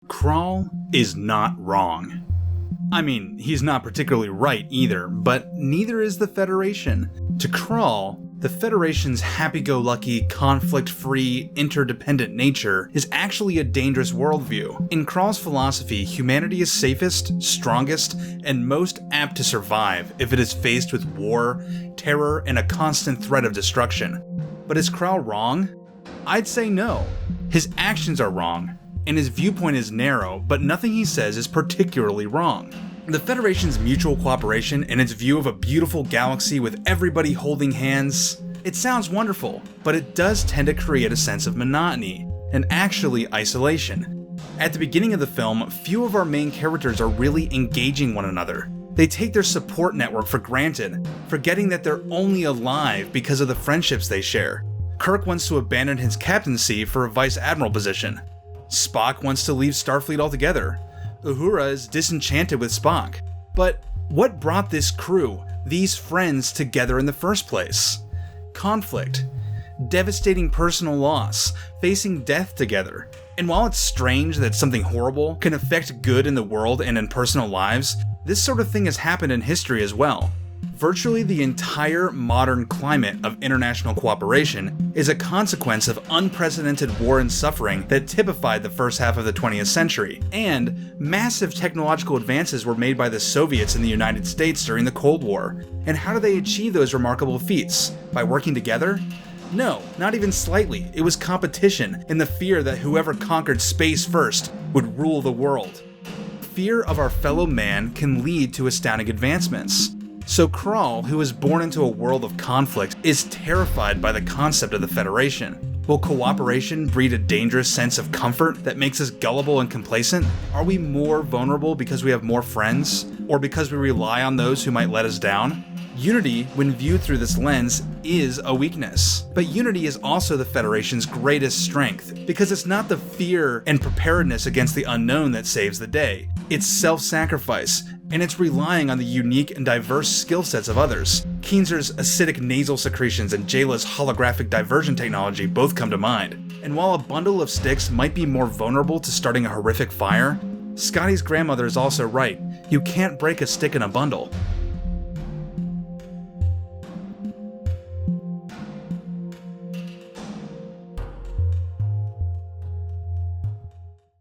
Krall is not wrong. I mean, he's not particularly right either, but neither is the Federation. To Krall, the Federation's happy-go-lucky, conflict-free, interdependent nature is actually a dangerous worldview. In Krall's philosophy, humanity is safest, strongest, and most apt to survive if it is faced with war, terror, and a constant threat of destruction. But is Krall wrong? I'd say no. His actions are wrong, and his viewpoint is narrow, but nothing he says is particularly wrong. The Federation's mutual cooperation and its view of a beautiful galaxy with everybody holding hands, it sounds wonderful, but it does tend to create a sense of monotony, and actually isolation. At the beginning of the film, few of our main characters are really engaging one another. They take their support network for granted, forgetting that they're only alive because of the friendships they share. Kirk wants to abandon his captaincy for a vice admiral position. Spock wants to leave Starfleet altogether. Uhura is disenchanted with Spock. But what brought this crew, these friends, together in the first place? Conflict. Devastating personal loss, facing death together. And while it's strange that something horrible can affect good in the world and in personal lives, this sort of thing has happened in history as well. Virtually the entire modern climate of international cooperation is a consequence of unprecedented war and suffering that typified the first half of the 20th century, and massive technological advances were made by the Soviets in the United States during the Cold War. And how do they achieve those remarkable feats? By working together? No, not even slightly. It was competition and the fear that whoever conquered space first would rule the world. Fear of our fellow man can lead to astounding advancements. So Krall, who was born into a world of conflict, is terrified by the concept of the Federation. Will cooperation breed a dangerous sense of comfort that makes us gullible and complacent? Are we more vulnerable because we have more friends? Or because we rely on those who might let us down? Unity, when viewed through this lens, is a weakness. But unity is also the Federation's greatest strength, because it's not the fear and preparedness against the unknown that saves the day. It's self-sacrifice, and it's relying on the unique and diverse skill sets of others. Keenser's acidic nasal secretions and Jayla's holographic diversion technology both come to mind. And while a bundle of sticks might be more vulnerable to starting a horrific fire, Scotty's grandmother is also right. You can't break a stick in a bundle.